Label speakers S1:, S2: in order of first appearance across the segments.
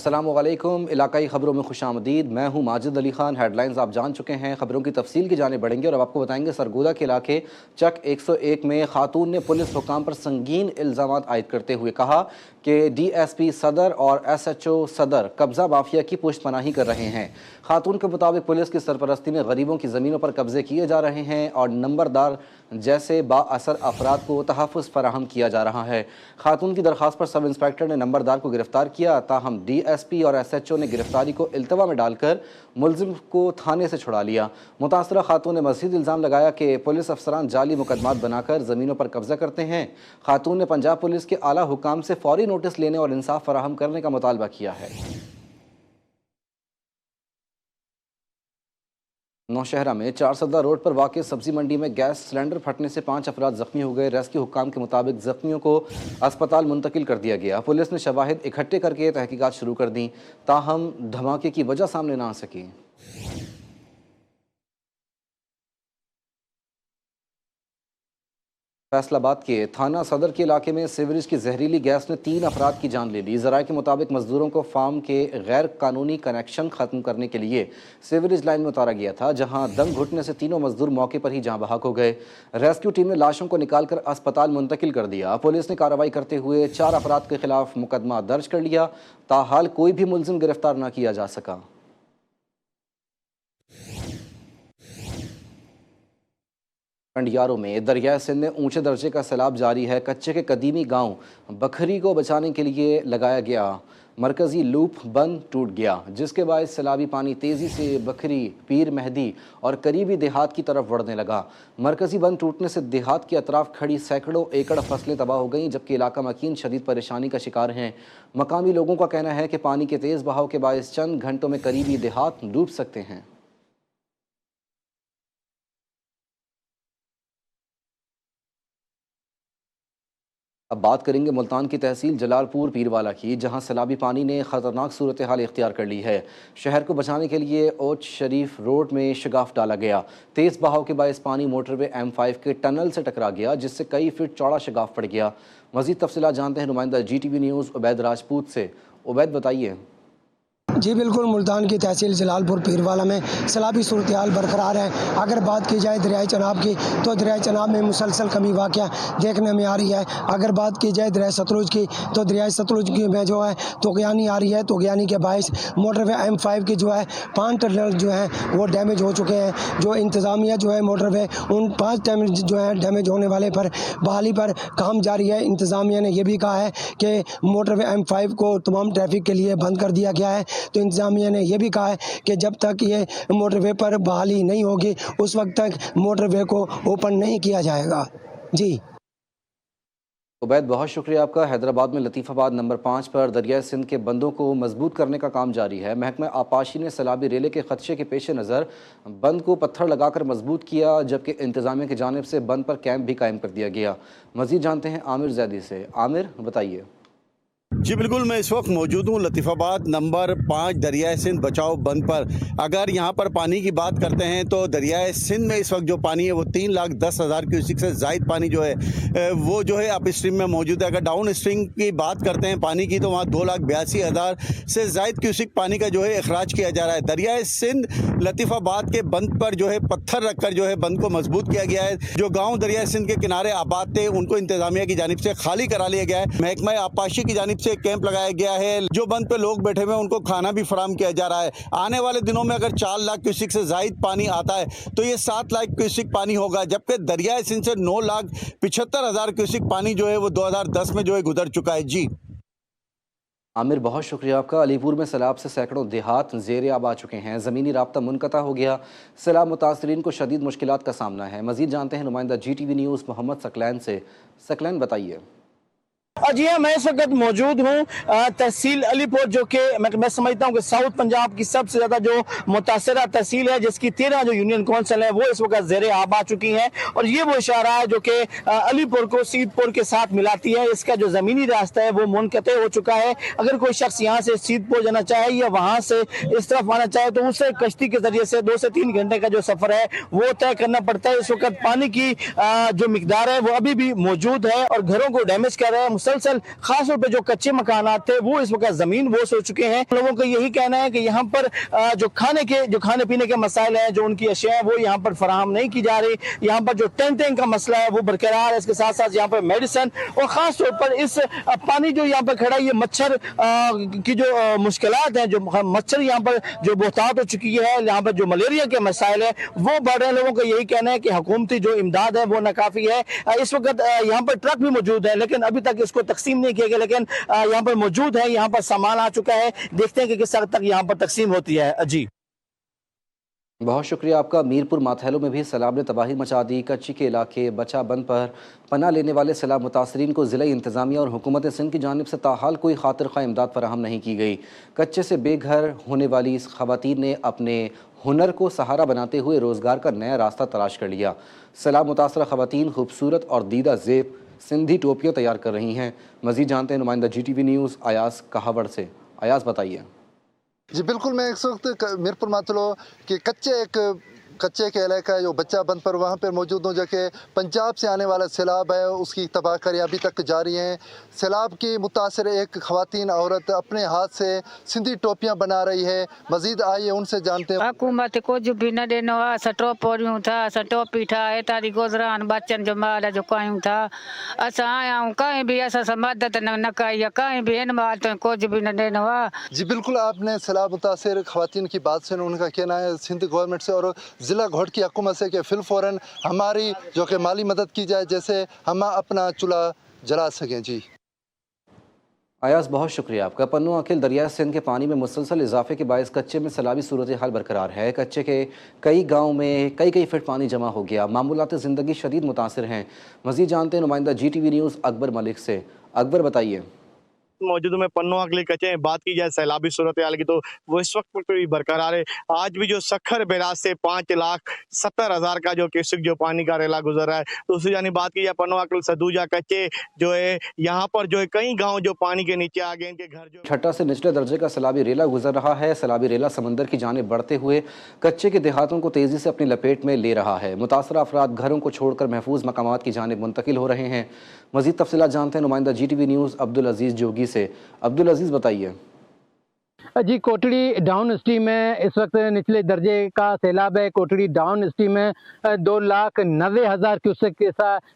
S1: अस्सलामुअलैकुम। इलाकाई खबरों में खुशामदीद। मैं हूं माजिद अली खान। हेडलाइंस आप जान चुके हैं, खबरों की तफसील की जाने बढ़ेंगे और अब आपको बताएंगे सरगोदा के इलाके चक 101 में खातून ने पुलिस हुकाम पर संगीन इल्ज़ामात आयद करते हुए कहा कि DSP सदर और SHO सदर कब्ज़ा माफिया की पुष्टपनाही कर रहे हैं। खातून के मुताबिक पुलिस की सरपरस्ती में गरीबों की ज़मीनों पर कब्जे किए जा रहे हैं और नंबरदार जैसे बाअसर अफराद को तहफ़्फ़ुज़ फराहम किया जा रहा है। खातून की दरख्वास्त पर सब इंस्पेक्टर ने नंबरदार को गिरफ्तार किया, ताहम DSP और SHO ने गिरफ्तारी को इल्तवा में डालकर मुलजिम को थाने से छुड़ा लिया। मुतासरा खातून ने मज़ीद इल्ज़ाम लगाया कि पुलिस अफसरान जाली मुकदमात बनाकर ज़मीनों पर कब्जा करते हैं। खातून ने पंजाब पुलिस के आला हुकाम से फौरी नोटिस लेने और इंसाफ फराहम करने का मुतालबा किया है। नौशहरा में चारसदा रोड पर वाक़ सब्जी मंडी में गैस सिलेंडर फटने से 5 अफराद जख्मी हो गए। रेस्क्यू हुक्काम के मुताबिक जख्मियों को अस्पताल मुंतकिल कर दिया गया। पुलिस ने शवाहिद इकट्ठे करके तहकीकात शुरू कर दी, ताहम धमाके की वजह सामने ना आ सकी। फैसलाबाद के थाना सदर के इलाके में सीवरेज की जहरीली गैस ने 3 अफराद की जान ले ली। ज़राए के मुताबिक मजदूरों को फार्म के गैर कानूनी कनेक्शन ख़त्म करने के लिए सीवरेज लाइन में उतारा गया था, जहां दम घुटने से तीनों मजदूर मौके पर ही जाँ बहक हो गए। रेस्क्यू टीम ने लाशों को निकालकर अस्पताल मुंतकिल कर दिया। पुलिस ने कार्रवाई करते हुए 4 अफराद के खिलाफ मुकदमा दर्ज कर लिया। ताहाल कोई भी मुलजिम गिरफ्तार न किया जा सका। कंडियारों में दरियाए सिंध में ऊंचे दर्जे का सैलाब जारी है। कच्चे के कदीमी गांव बखरी को बचाने के लिए लगाया गया मरकजी लूप बंद टूट गया, जिसके बाद सैलाबी पानी तेज़ी से बखरी, पीर मेहदी और करीबी देहात की तरफ बढ़ने लगा। मरकजी बंद टूटने से देहात के अतराफ खड़ी सैकड़ों एकड़ फसलें तबाह हो गईं, जबकि इलाका मकीन शदीद परेशानी का शिकार हैं। मकामी लोगों का कहना है कि पानी के तेज़ बहाव के बायस चंद घंटों में करीबी देहात डूब सकते हैं। अब बात करेंगे मुल्तान की तहसील जलालपुर पीरवाला की, जहां सैलाबी पानी ने खतरनाक सूरत हाल इख्तियार कर ली है। शहर को बचाने के लिए ओच शरीफ रोड में शगाफ डाला गया। तेज़ बहाव के बायस पानी मोटरवे M5 के टनल से टकरा गया, जिससे कई फीट चौड़ा शगाफ पड़ गया। मज़ीद तफसीलात जानते हैं नुमाइंदा GTV न्यूज़ उबैद राजपूत से। उबैद, बताइए।
S2: जी बिल्कुल, मुल्तान की तहसील जलालपुर पीरवाला में सैलाबी सूरत हाल बरकरार है। अगर बात की जाए दरियाए चनाब की, तो दरियाए चनाब में मुसलसल कमी वाक़या देखने में आ रही है। अगर बात की जाए दरियाए सतलुज की, तो दरियाए सतलुज की में जो है तुग़यानी आ रही है। तुग़यानी के बायस मोटरवे M5 की जो है 5 टनल जो हैं वो डैमेज हो चुके हैं। जो इंतज़ामिया जो है मोटरवे उन 5 डैमेज जो है डैमेज होने वाले पर बहाली पर काम जारी है। इंतज़ामिया ने यह भी कहा है कि मोटरवे M5 को तमाम ट्रैफिक के लिए बंद कर दिया गया है। तो इंतज़ामिया ने यह भी कहा है कि जब तक ये मोटरवे पर बहाली नहीं होगी उस वक्त तक मोटरवे को ओपन नहीं किया जाएगा। जी
S1: उबैद, बहुत शुक्रिया आपका। हैदराबाद में लतीफ़ाबाद नंबर 5 पर दरियाए सिंध के बंदों को मजबूत करने का काम जारी है। महकमा आपाशी ने सैलाबी रेले के खदशे के पेश नज़र बंद को पत्थर लगाकर मजबूत किया, जबकि इंतज़ामिया की जानिब से बंद पर कैंप भी कायम कर दिया गया। मज़ीद जानते हैं आमिर जैदी से। आमिर, बताइए।
S3: जी बिल्कुल, मैं इस वक्त मौजूद हूँ लतीफ़ाबाद नंबर 5 दरियाए सिंध बचाओ बंद पर। अगर यहाँ पर पानी की बात करते हैं तो दरियाए सिंध में इस वक्त जो पानी है वो 3,10,000 क्यूसिक से ज़ायद पानी जो है वो जो है अप स्ट्रीम में मौजूद है। अगर डाउन स्ट्रीम की बात करते हैं पानी की, तो वहाँ 2,82,000 से ज़ायद क्यूसिक पानी का जो है अखराज किया जा रहा है। दरियाए सिंध लतीफ़ाबाद के बंद पर जो है पत्थर रखकर जो है बंद को मजबूत किया गया है। जो गाँव दरियाए सिंध के किनारे आबाद थे उनको इंतज़ामिया की जानिब से खाली करा लिया गया है। महकमा आपाशी की जानिब से कैंप लगाया गया है। जो बंद पे लोग बैठे हुए हैं उनको खाना भी फराहम किया जा रहा है। आने वाले दिनों में अगर 4 लाख क्यूसिक से ज़ायद पानी आता है तो ये 7 लाख क्यूसिक पानी होगा, जबकि दरियाए सिंध से 9,75,000 क्यूसिक पानी जो है वो 2010 में जो है गुजर चुका है। जी
S1: आमिर, बहुत शुक्रिया आपका। अलीपुर में सैलाब से सैकड़ों देहात ज़ेरे आब आ चुके हैं। ज़मीनी राब्ता मुनक़ता हो गया। सैलाब मुतासरीन को शदीद मुश्किलात का सामना है। मज़ीद जानते हैं नुमाइंदा GTV न्यूज़ मोहम्मद सकलैन से। सकलैन, बताइए।
S4: जी हाँ, मैं इस वक्त मौजूद हूँ तहसील अलीपुर, जो कि मैं समझता हूँ कि साउथ पंजाब की सबसे ज़्यादा जो मुतासरा तहसील है, जिसकी 13 जो यूनियन कौंसिल है वो इस वक्त ज़ेरे आब आ चुकी हैं। और ये वो इशारा है जो कि अलीपुर को सीधपुर के साथ मिलाती है। इसका जो ज़मीनी रास्ता है वो मुनक़ते हो चुका है। अगर कोई शख्स यहाँ से सीधपुर जाना चाहे या वहाँ से इस तरफ आना चाहे तो उसे कश्ती के ज़रिए से 2 से 3 घंटे का जो सफ़र है वो तय करना पड़ता है। इस वक्त पानी की जो मिकदार है वो अभी भी मौजूद है और घरों को डैमेज कर रहा है। मुसलसल मुसलसल, खासतौर पर जो कच्चे मकानात थे वो इस वक्त जमीन बोस हो चुके हैं। लोगों का यही कहना है कि यहाँ पर जो खाने पीने के मसाइल हैं, जो उनकी अशिया है वो यहाँ पर फराहम नहीं की जा रही। यहाँ पर जो टेंटिंग का मसला है वो बरकरार है। इसके साथ साथ यहाँ पर मेडिसिन और खास तौर पर इस पानी जो यहाँ पर खड़ा है, ये मच्छर की जो मुश्किलात हैं, जो मच्छर यहाँ पर जो बहुतात हो चुकी है, यहाँ पर जो मलेरिया के मसाइल है वो बढ़ रहे हैं। लोगों का यही कहना है कि हुकूमती जो इमदाद है वो नाकाफी है। इस वक्त यहाँ पर ट्रक भी मौजूद है, लेकिन अभी तक इसको तकसीम नहीं किया गया, लेकिन यहाँ पर मौजूद है, यहाँ पर सामान आ चुका है। देखते हैं कि किस हद तक यहाँ पर तकसीम होती है। जी,
S1: बहुत शुक्रिया आपका। मीरपुर माथैलो में भी सैलाब ने तबाही मचा दी। कच्ची के इलाके बचा बंद पर पनाह लेने वाले सैलाब मुतासरीन को ज़िला इंतज़ामिया और हुकूमत सिंध की जानिब से ताहाल कोई खातिर खा इमदाद फराहम नहीं की गई। कच्चे से बेघर होने वाली इस खवातीन ने अपने हुनर को सहारा बनाते हुए रोज़गार का नया रास्ता तलाश कर लिया। सैलाब मुतासरा खवातीन खूबसूरत और दीदा ज़ेब सिंधी टोपियाँ तैयार कर रही हैं। मज़ीद जानते हैं नुमाइंदा GTV न्यूज़ अयास कहावड़ से। अयास, बताइए।
S5: जी बिल्कुल, मैं इस वक्त मीरपुर मातलो के कच्चे के इलाका जो बच्चा बंद पर वहाँ पर मौजूद हूँ, जो कि पंजाब से आने वाला सैलाब है उसकी तबाहकारी अभी तक जारी है। सैलाब की मुतासर एक ख़वातीन औरत अपने हाथ से सिंधी टोपियाँ बना रही है। मज़ीद आइए उनसे जानते हैं।
S6: हुकूमत कुछ भी न ॾिनो आहे। असां टोपियूं था, असां टोपी ठाहे तारी गुज़रान बचनि जो माल जो कयूं था। असां आया आहियूं, कहीं भी असां मदद न कई आहे, कहीं भी हिन माल तो कुछ भी न ॾिनो आहे।
S5: जी बिल्कुल, आपने सैलाब मुतासर ख़वातीन की बात सुनी। उनका कहना है सिंध गवर्नमेंट से और ज़िला घोट की हुकूमत से कि फ़िलफ़ौरन हमारी जो कि माली मदद की जाए, जैसे हम अपना चूल्हा जला सकें। जी
S1: अयाज, बहुत शुक्रिया आपका। पन्नू अखिल, दरिया सिंध के पानी में मुसलसल इजाफे के बायस कच्चे में सैलाबी सूरत हाल बरकरार है। कच्चे के कई गाँव में कई फीट पानी जमा हो गया। मामूलात ज़िंदगी शदीद मुतासर हैं। मज़ीद जानते हैं नुमाइंदा GTV न्यूज़ अकबर मलिक से। अकबर, बताइए।
S7: मौजूद में पन्नुआ के लिए कच्चे बात की जाए सैलाबी सूरत हाल की, तो वो इस वक्त भी बरकरार है। आज भी जो सखर बैराज से 5,70,000 का जो क्यूसेक जो पानी का रेला गुजर रहा है, तो उससे यानी बात की जाए पन्नुआ के सदूजा कच्चे जो है यहाँ पर जो है कई गाँव जो पानी के नीचे आ गए, इनके घर जो
S1: छठा से निचले दर्जे का सैलाबी रेला गुजर रहा है। सैलाबी रेला समंदर की जानिब बढ़ते हुए कच्चे के देहातों को तेज़ी से अपनी लपेट में ले रहा है। मुतासरा अफराद घरों को छोड़कर महफूज मकामात की जानिब मुंतकिल हो रहे हैं। मज़ीद तफसीलात जानते हैं नुमाइंदा GTV न्यूज़ अब्दुल अजीज़ जोगी से। अब्दुल अजीज़, बताइए।
S8: जी, कोटड़ी डाउन स्ट्रीम में इस वक्त निचले दर्जे का सैलाब है। कोटड़ी डाउन स्ट्रीम में 2,90,000 क्यूसेक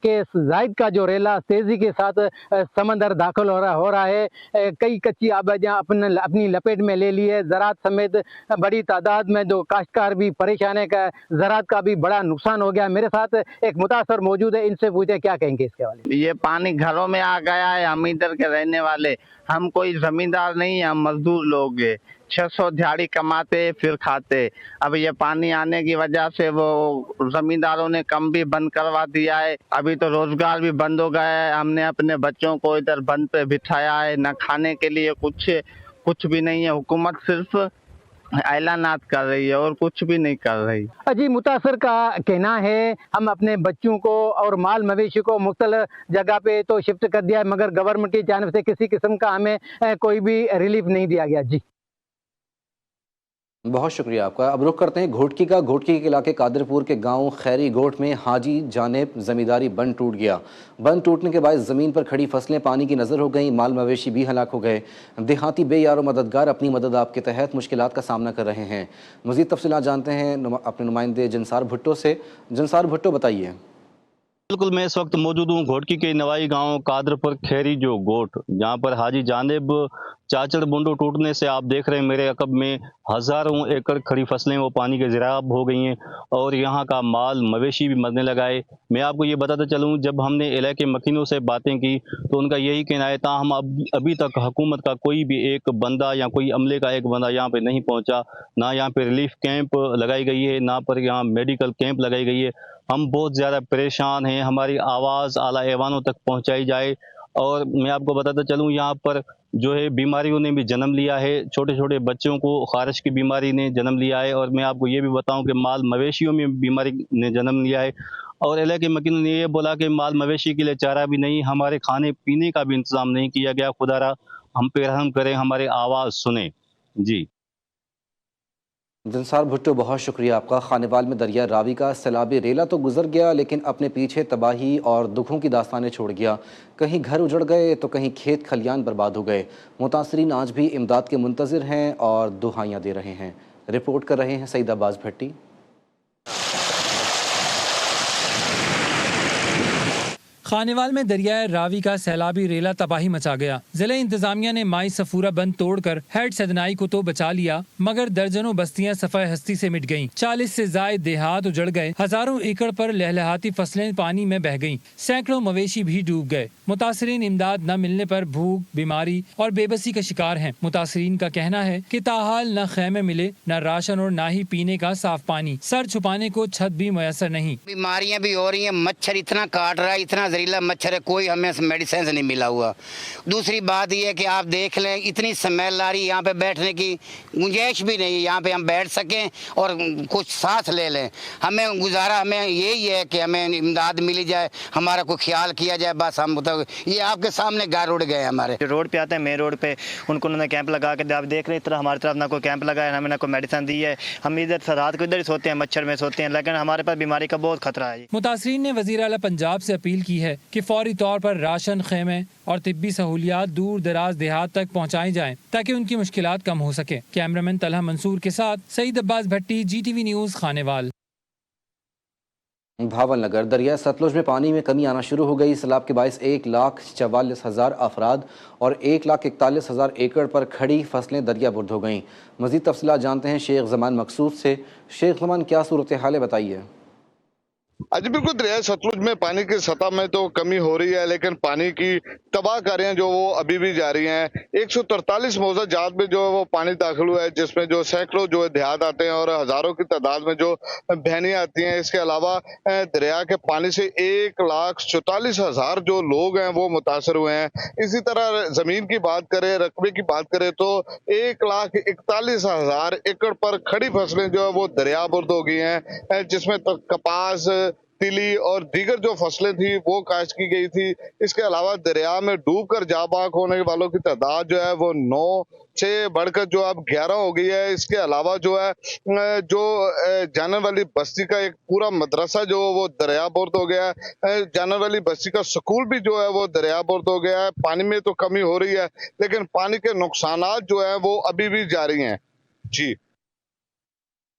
S8: के जायद का जो रेला तेज़ी के साथ समंदर दाखिल हो रहा है। कई कच्ची आबादियाँ अपनी लपेट में ले ली है। ज़रात समेत बड़ी तादाद में जो काश्तकार भी परेशान है, ज़रात का भी बड़ा नुकसान हो गया। मेरे साथ एक मुतासर मौजूद है, इनसे पूछे क्या कहेंगे इसके वाले।
S9: ये पानी घरों में आ गया है। हम इधर के रहने वाले, हम कोई जमींदार नहीं, हम मजदूर लोग हैं। 600 दिहाड़ी कमाते फिर खाते। अब ये पानी आने की वजह से वो जमींदारों ने कम भी बंद करवा दिया है। अभी तो रोजगार भी बंद हो गया है। हमने अपने बच्चों को इधर बंद पे बिठाया है। न खाने के लिए कुछ भी नहीं है। हुकूमत सिर्फ ऐलानात कर रही है और कुछ भी नहीं कर रही।
S8: अजी, मुतासर का कहना है हम अपने बच्चों को और माल मवेशी को मुख्तलिफ जगह पे तो शिफ्ट कर दिया है, मगर गवर्नमेंट की जानिब से किसी किस्म का हमें कोई भी रिलीफ नहीं दिया गया। जी,
S1: बहुत शुक्रिया आपका। अब रुख करते हैं घोटकी का। घोटकी के इलाके कादरपुर के गांव खैरी गोट में हाजी जानेब ज़मींदारी बंद टूट गया। बंद टूटने के बाद ज़मीन पर खड़ी फसलें पानी की नज़र हो गईं। माल मवेशी भी हलाक हो गए। देहाती बेयारो मददगार अपनी मदद आपके तहत मुश्किलात का सामना कर रहे हैं। मज़ीद तफसीलात जानते हैं अपने नुमाइंदे जंसार भुट्टो से। जंसार भुट्टो, बताइए।
S10: बिल्कुल, मैं इस वक्त मौजूद हूँ घोटकी के नवाई गांव कादरपुर खैरी जो गोट, जहां पर हाजी जानेब चाचड़ बुंडो टूटने से आप देख रहे हैं मेरे अकब में हज़ारों एकड़ खड़ी फसलें वो पानी के ज़राब हो गई हैं और यहाँ का माल मवेशी भी मरने लगा है। मैं आपको ये बताता चलूँ, जब हमने इलाके मकीनों से बातें की तो उनका यही कहना है, ताहम अभी तक हुकूमत का कोई भी एक बंदा या कोई अमले का एक बंदा यहाँ पे नहीं पहुँचा। ना यहाँ पे रिलीफ कैंप लगाई गई है, ना पर यहाँ मेडिकल कैंप लगाई गई है। हम बहुत ज़्यादा परेशान हैं। हमारी आवाज़ आला ऐवानों तक पहुँचाई जाए। और मैं आपको बताता चलूँ, यहाँ पर जो है बीमारियों ने भी जन्म लिया है। छोटे छोटे बच्चों को खारिश की बीमारी ने जन्म लिया है। और मैं आपको ये भी बताऊं कि माल मवेशियों में बीमारी ने जन्म लिया है। और इलाके मकीनों ने ये बोला कि माल मवेशी के लिए चारा भी नहीं, हमारे खाने पीने का भी इंतज़ाम नहीं किया गया। खुदारा हम पे रहम करें, हमारे आवाज़ सुने। जी।
S1: दिनसार भुट्टो, बहुत शुक्रिया आपका। खानेवाल में दरिया रावी का सैलाबी रेला तो गुजर गया, लेकिन अपने पीछे तबाही और दुखों की दास्तानें छोड़ गया। कहीं घर उजड़ गए तो कहीं खेत खलियान बर्बाद हो गए। मुतासरीन आज भी इमदाद के मुंतज़िर हैं और दुहाइयाँ दे रहे हैं। रिपोर्ट कर रहे हैं सईद अब्बास भट्टी।
S11: खानेवाल में दरियाए रावी का सैलाबी रेला तबाही मचा गया। जिले इंतजामिया ने माई सफूरा बंद तोड़कर हेड सदनाई को तो बचा लिया, मगर दर्जनों बस्तियां सफाए हस्ती से मिट गईं। 40 से जायद देहात उजड़ गए। हजारों एकड़ पर लहलहाती फसलें पानी में बह गईं। सैकड़ों मवेशी भी डूब गए। मुतासरीन इमदाद न मिलने पर भूख, बीमारी और बेबसी का शिकार हैं। मुतासरीन का कहना है कि ताहाल न खेमे मिले, न राशन और न ही पीने का साफ पानी। सर छुपाने को छत भी मुयसर नहीं।
S12: बीमारियां भी हो रही हैं, मच्छर इतना काट रहा है, इतना जहरीला मच्छर है, कोई हमें मेडिसिन नहीं मिला हुआ। दूसरी बात यह है कि आप देख लें, इतनी स्मेल आ रही, यहाँ पे बैठने की गुंजाइश भी नहीं, यहाँ पे हम बैठ सकें और कुछ सांस ले लें। हमें गुजारा, हमें यही है कि हमें इमदाद मिली जाए, हमारा कोई ख्याल किया जाए, बस हम तो ये आपके सामने घर उड़ गए हमारे।
S13: रोड पे आते हैं, मेन रोड पे उनको उन्होंने कैंप लगा के, आप देख रहे हैं, इस तरह हमारी तरफ ना कोई कैंप लगा है, हमें ना कोई मेडिसिन दी है। हम इधर रात को इधर ही सोते हैं, मच्छर में सोते हैं, लेकिन हमारे पास बीमारी का बहुत खतरा है।
S11: मुतासरीन ने वज़ीर आला पंजाब से अपील की है कि फौरी तौर पर राशन, खेमे और तिब्बी सहूलियात दूर दराज देहात तक पहुँचाई जाएं, ताकि उनकी मुश्किलात कम हो सके। कैमरामैन तलहा मंसूर के साथ सईद अब्बास भट्टी, GTV न्यूज़, खानेवाल।
S1: भावल नगर दरिया सतलुज में पानी में कमी आना शुरू हो गई। सैलाब के बायस 1,44,000 अफराद और 1,41,000 एकड़ पर खड़ी फसलें दरिया बुर्द हो गईं। मज़ीद तफसीलात जानते हैं शेख ज़मान मकसूद से। शेख ज़मान, क्या सूरत हाल है, बताइए।
S14: आज बिल्कुल दरिया सतलुज में पानी की सतह में तो कमी हो रही है, लेकिन पानी की तबाहकारियां जो वो अभी भी जारी हैं। 143 मौजा जात में जो है वो पानी दाखिल हुआ है, जिसमें जो सैकड़ों जो देहात आते हैं और हजारों की तादाद में जो बहनियां आती हैं। इसके अलावा दरिया के पानी से 1,44,000 जो लोग हैं वो मुतासर हुए हैं। इसी तरह जमीन की बात करें, रकबे की बात करें तो 1,41,000 एकड़ पर खड़ी फसलें जो है वो दरिया बुर्द हो गई हैं, जिसमें कपास, तिली और दीगर जो फसलें थी वो काश्त की गई थी। इसके अलावा दरिया में डूबकर जाँ बाक होने वालों की तादाद जो है वो 9 से बढ़कर जो अब 11 हो गई है। इसके अलावा जो है जो जानवर वाली बस्ती का एक पूरा मदरसा जो वो दरिया बुर्द हो गया है। जानवर वाली बस्ती का स्कूल भी जो है वो दरिया बुर्द हो गया है। पानी में तो कमी हो रही है, लेकिन पानी के नुकसानात जो है वो अभी भी जारी हैं। जी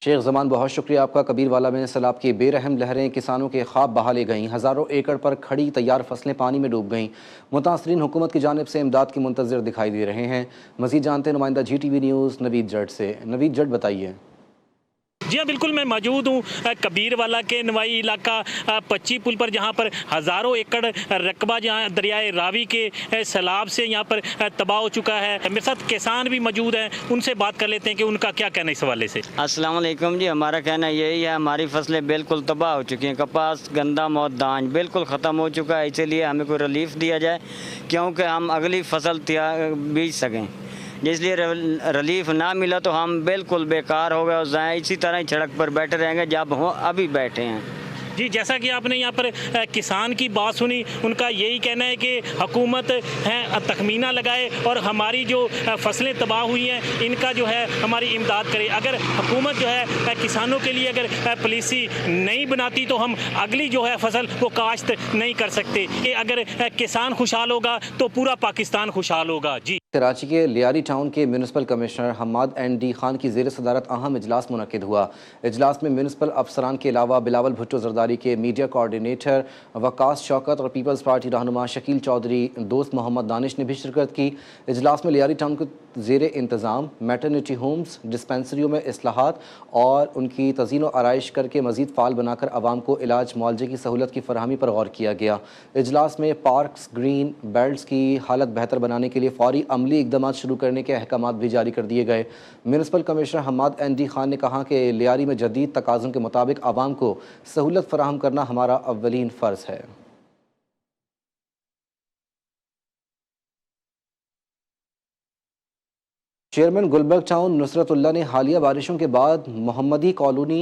S1: शेख ज़मान, बहुत शुक्रिया आपका। कबीरवाला में सैलाब की बेरहम लहरें किसानों के ख्वाब बहा ले गईं। हज़ारों एकड़ पर खड़ी तैयार फसलें पानी में डूब गईं। मुतासरीन हुकूमत की जानिब से इमदाद की मुंतज़िर दिखाई दे रहे हैं। मज़ीद जानते हैं नुमाइंदा GTV न्यूज़ नवीद जट से। नवीद जट, बताइए।
S15: जी हाँ, बिल्कुल मैं मौजूद हूँ कबीरवाला के नवाई इलाका 25 पुल पर, जहाँ पर हज़ारों एकड़ रकबा जहाँ दरियाए रावी के सैलाब से यहाँ पर तबाह हो चुका है। मेरे साथ किसान भी मौजूद हैं, उनसे बात कर लेते हैं कि उनका क्या कहना है इस हवाले से।
S16: अस्सलाम वालेकुम जी, हमारा कहना यही है, हमारी फसलें बिल्कुल तबाह हो चुकी हैं। कपास, गंदम और दान बिल्कुल ख़त्म हो चुका है। इसीलिए हमें कोई रिलीफ दिया जाए, क्योंकि हम अगली फसल बीज सकें। इसलिए रिलीफ ना मिला तो हम बिल्कुल बेकार हो गए और जाए इसी तरह ही सड़क पर बैठे रहेंगे जब हो अभी बैठे हैं।
S15: जी, जैसा कि आपने यहाँ पर किसान की बात सुनी, उनका यही कहना है कि हुकूमत है तखमीना लगाए और हमारी जो फसलें तबाह हुई हैं इनका जो है हमारी इमदाद करे। अगर हुकूमत जो है किसानों के लिए अगर पॉलिसी नहीं बनाती तो हम अगली जो है फसल वो काश्त नहीं कर सकते। कि अगर किसान खुशहाल होगा तो पूरा पाकिस्तान खुशहाल होगा। जी,
S1: कराची के लियारी टाउन के municipal commissioner Hammad ND Khan की ज़ेर सदारत अहम इजलास मुनक्किद हुआ। इजलास में म्यूनसिपल अफसरान के अलावा बिलावल भुट्टो जरदारी के मीडिया कोऑर्डिनेटर वकास शौकत और पीपल्स पार्टी रहनुमा शकील चौधरी, दोस्त मोहम्मद दानिश ने भी शिरकत की। इजलास में लियारी टाउन को ज़ेर इंतज़ाम मैटरनिटी होम्स, डिस्पेंसरियों में इस्लाहात और उनकी तज़ीन व आराइश करके मज़ीद फ़ाल बनाकर आवाम को इलाज मुआलजे की सहूलत की फरहमी पर गौर किया गया। इजलास में पार्क्स, ग्रीन बेल्ट्स की हालत बेहतर बनाने के लिए फ़ौरी अमली इक़दाम शुरू करने के अहकामात भी जारी कर दिए गए। Municipal commissioner Hammad ND Khan ने कहा कि लियारी में जदीद तकाज़ों के मुताबिक आवाम को सहूलत फराहम करना हमारा अव्वलीन फ़र्ज़ है। चेयरमैन गुलबर्ग टाउन नुसरतुल्लाह ने हालिया बारिशों के बाद मोहम्मदी कॉलोनी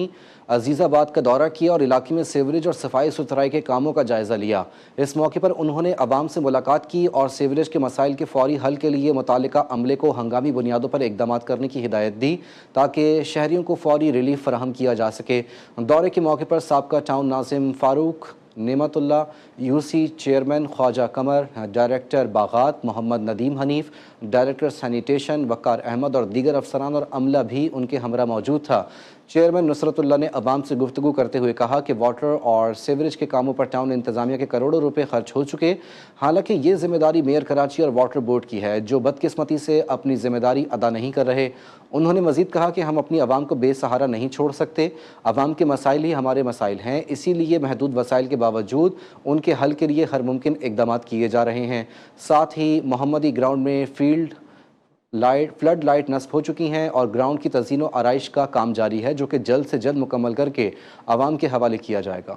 S1: अजीज़ाबाद का दौरा किया और इलाके में सीवरेज और सफाई सुथराई के कामों का जायज़ा लिया। इस मौके पर उन्होंने अवाम से मुलाकात की और सीवरेज के मसाइल के फौरी हल के लिए मुतालिका अमले को हंगामी बुनियादों पर इकदाम करने की हिदायत दी ताकि शहरियों को फौरी रिलीफ फराहम किया जा सके। दौरे के मौके पर साबका टाउन नाजिम Farooq, Nematullah, UC chairman Khawaja Qamar, director बागात मोहम्मद नदीम हनीफ, डायरेक्टर सैनिटेशन वक़ार अहमद और दीगर अफसरान और अमला भी उनके हमरा मौजूद था। चेयरमैन नुसरतुल्लाह ने अवाम से गुफ्तगू करते हुए कहा कि वाटर और सीवरेज के कामों पर टाउन इंतजामिया के करोड़ों रुपए खर्च हो चुके। हालांकि ये जिम्मेदारी मेयर कराची और वाटर बोर्ड की है, जो बदकिस्मती से अपनी जिम्मेदारी अदा नहीं कर रहे। उन्होंने मजीद कहा कि हम अपनी आवाम को बेसहारा नहीं छोड़ सकते। आवाम के मसाइल ही हमारे मसाइल हैं, इसीलिए महदूद वसाइल के बावजूद उनके हल के लिए हर मुमकिन इकदाम किए जा रहे हैं। साथ ही मोहम्मदी ग्राउंड में फ्लड लाइट नस्ब हो चुकी हैं और ग्राउंड की तज़ीन व आराइश का काम जारी है, जो कि जल्द से जल्द मुकम्मल करके आवाम के हवाले किया जाएगा।